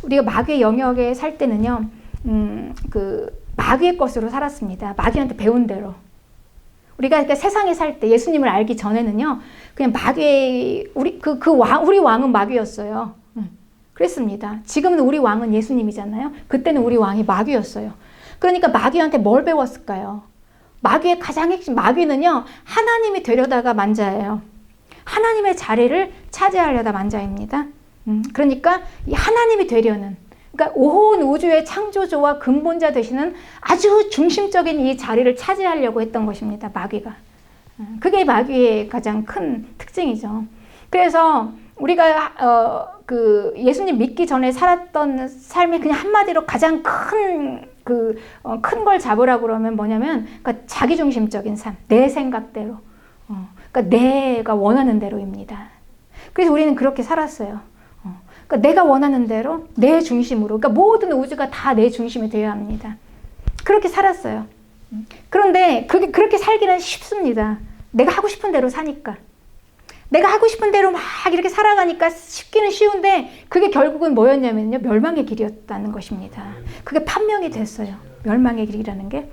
우리가 마귀의 영역에 살 때는요, 그 마귀의 것으로 살았습니다. 마귀한테 배운 대로. 우리가 그러니까 세상에 살 때 예수님을 알기 전에는요, 그냥 마귀의 우리 왕은 마귀였어요. 그랬습니다. 지금은 우리 왕은 예수님이잖아요. 그때는 우리 왕이 마귀였어요. 그러니까 마귀한테 뭘 배웠을까요? 마귀의 가장 핵심, 마귀는요, 하나님이 되려다가 만자예요. 하나님의 자리를 차지하려다 만자입니다. 그러니까 이 하나님이 되려는, 그러니까 온 우주의 창조주와 근본자 되시는 아주 중심적인 이 자리를 차지하려고 했던 것입니다. 마귀가. 그게 마귀의 가장 큰 특징이죠. 그래서 우리가 그 예수님 믿기 전에 살았던 삶이 그냥 한마디로 가장 큰 걸 잡으라고 그러면 뭐냐면, 그러니까 자기중심적인 삶, 내 생각대로, 그러니까 내가 원하는 대로입니다. 그래서 우리는 그렇게 살았어요. 그러니까 내가 원하는 대로, 내 중심으로, 그러니까 모든 우주가 다 내 중심이 되어야 합니다. 그렇게 살았어요. 그런데 그렇게 살기는 쉽습니다. 내가 하고 싶은 대로 사니까. 내가 하고 싶은 대로 막 이렇게 살아가니까 쉽기는 쉬운데, 그게 결국은 뭐였냐면요, 멸망의 길이었다는 것입니다. 그게 판명이 됐어요. 멸망의 길이라는 게.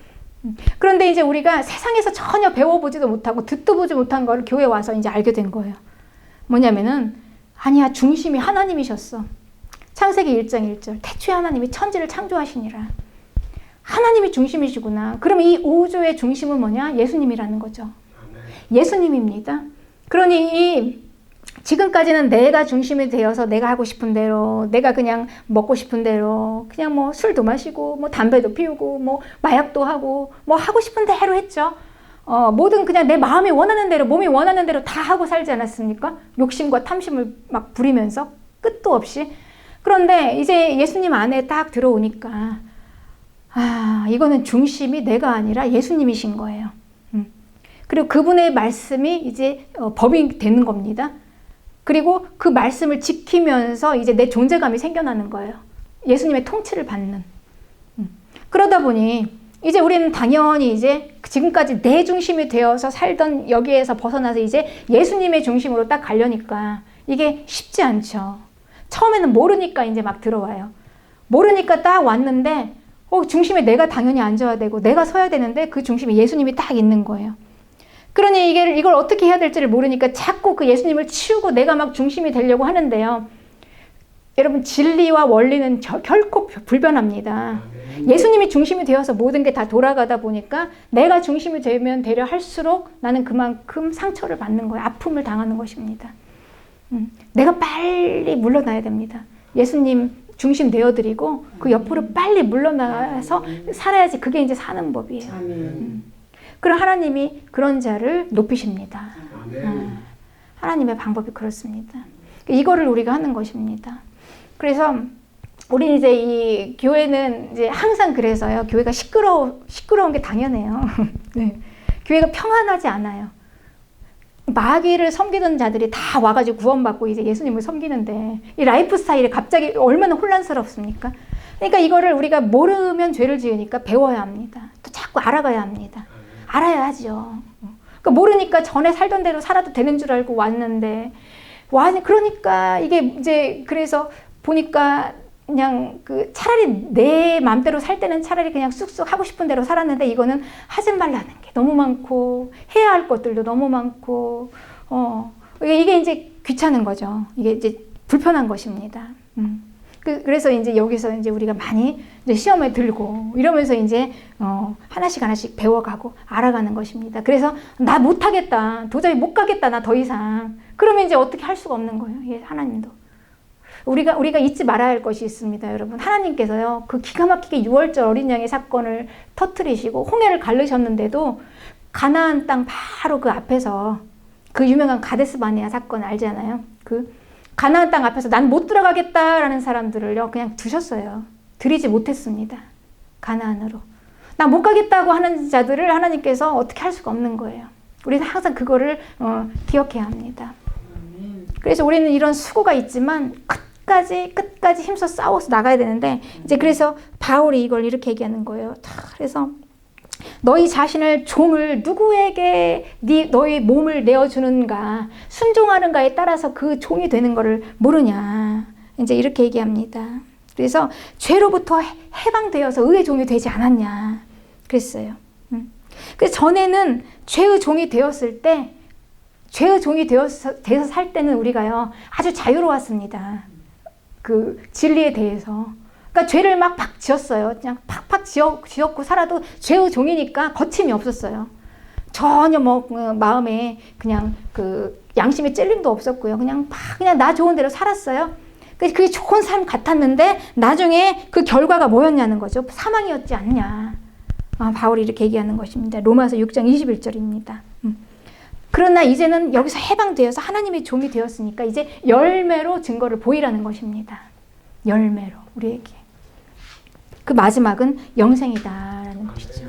그런데 이제 우리가 세상에서 전혀 배워보지도 못하고 듣도 보지 못한 거를 교회 와서 이제 알게 된 거예요. 뭐냐면은, 아니야, 중심이 하나님이셨어. 창세기 1장 1절. 태초에 하나님이 천지를 창조하시니라. 하나님이 중심이시구나. 그럼 이 우주의 중심은 뭐냐? 예수님이라는 거죠. 예수님입니다. 그러니 지금까지는 내가 중심이 되어서 내가 하고 싶은 대로, 내가 그냥 먹고 싶은 대로, 그냥 뭐 술도 마시고, 뭐 담배도 피우고, 뭐 마약도 하고, 뭐 하고 싶은 대로 했죠. 뭐든 그냥 내 마음이 원하는 대로, 몸이 원하는 대로 다 하고 살지 않았습니까? 욕심과 탐심을 막 부리면서 끝도 없이. 그런데 이제 예수님 안에 딱 들어오니까, 이거는 중심이 내가 아니라 예수님이신 거예요. 그리고 그분의 말씀이 이제 법이 되는 겁니다. 그리고 그 말씀을 지키면서 이제 내 존재감이 생겨나는 거예요. 예수님의 통치를 받는. 그러다 보니 이제 우리는 당연히 이제 지금까지 내 중심이 되어서 살던 여기에서 벗어나서 이제 예수님의 중심으로 딱 가려니까 이게 쉽지 않죠. 처음에는 모르니까 이제 막 들어와요. 모르니까 딱 왔는데 중심에 내가 당연히 앉아야 되고 내가 서야 되는데 그 중심에 예수님이 딱 있는 거예요. 그러니 이걸 어떻게 해야 될지를 모르니까 자꾸 그 예수님을 치우고 내가 막 중심이 되려고 하는데요. 여러분, 진리와 원리는 결코 불변합니다. 예수님이 중심이 되어서 모든 게 다 돌아가다 보니까 내가 중심이 되면 되려 할수록 나는 그만큼 상처를 받는 거예요. 아픔을 당하는 것입니다. 내가 빨리 물러나야 됩니다. 예수님 중심 되어드리고 그 옆으로 빨리 물러나서 살아야지 그게 이제 사는 법이에요. 그럼 하나님이 그런 자를 높이십니다. 하나님의 방법이 그렇습니다. 이거를 우리가 하는 것입니다. 그래서 우리 이제 이 교회는 이제 항상 그래서요. 교회가 시끄러운 게 당연해요. 네. 교회가 평안하지 않아요. 마귀를 섬기던 자들이 다 와가지고 구원받고 이제 예수님을 섬기는데 이 라이프 스타일이 갑자기 얼마나 혼란스럽습니까? 그러니까 이거를 우리가 모르면 죄를 지으니까 배워야 합니다. 또 자꾸 알아가야 합니다. 알아야 하죠. 그러니까 모르니까 전에 살던 대로 살아도 되는 줄 알고 왔는데, 그러니까 이게 이제 그래서 보니까 그냥 차라리 내 마음대로 살 때는 차라리 그냥 쑥쑥 하고 싶은 대로 살았는데 이거는 하지 말라는 게 너무 많고 해야 할 것들도 너무 많고 이게 이제 귀찮은 거죠. 이게 이제 불편한 것입니다. 그래서 이제 여기서 이제 우리가 많이 이제 시험에 들고 이러면서 이제 하나씩 배워가고 알아가는 것입니다. 그래서 나 못하겠다, 도저히 못 가겠다, 나 더 이상. 그러면 이제 어떻게 할 수가 없는 거예요. 예, 하나님도. 우리가 잊지 말아야 할 것이 있습니다, 여러분. 하나님께서요, 그 기가 막히게 6월절 어린 양의 사건을 터뜨리시고 홍해를 가르셨는데도 가나안 땅 바로 그 앞에서 그 유명한 가데스 바네아 사건 알잖아요. 가나안 땅 앞에서 난 못 들어가겠다라는 사람들을요 그냥 두셨어요. 들이지 못했습니다. 가나안으로. 나 못 가겠다고 하는 자들을 하나님께서 어떻게 할 수가 없는 거예요. 우리는 항상 그거를 기억해야 합니다. 그래서 우리는 이런 수고가 있지만 끝까지 힘써 싸워서 나가야 되는데 이제 그래서 바울이 이걸 이렇게 얘기하는 거예요. 그래서 너희 자신을 종을 누구에게 너희 몸을 내어주는가 순종하는가에 따라서 그 종이 되는 것을 모르냐 이제 이렇게 얘기합니다. 그래서 죄로부터 해방되어서 의의 종이 되지 않았냐 그랬어요. 그래서 전에는 죄의 종이 되었을 때, 죄의 종이 되어서 살 때는 우리가요 아주 자유로웠습니다. 그 진리에 대해서. 그러니까 죄를 막 지었어요. 그냥 팍팍 지었고 살아도 죄의 종이니까 거침이 없었어요. 전혀 뭐 마음에 그냥 그 양심의 찔림도 없었고요. 그냥 나 좋은 대로 살았어요. 그게 좋은 삶 같았는데 나중에 그 결과가 뭐였냐는 거죠. 사망이었지 않냐. 바울이 이렇게 얘기하는 것입니다. 로마서 6장 21절입니다. 그러나 이제는 여기서 해방되어서 하나님의 종이 되었으니까 이제 열매로 증거를 보이라는 것입니다. 열매로 우리에게. 그 마지막은 영생이다라는 것이죠.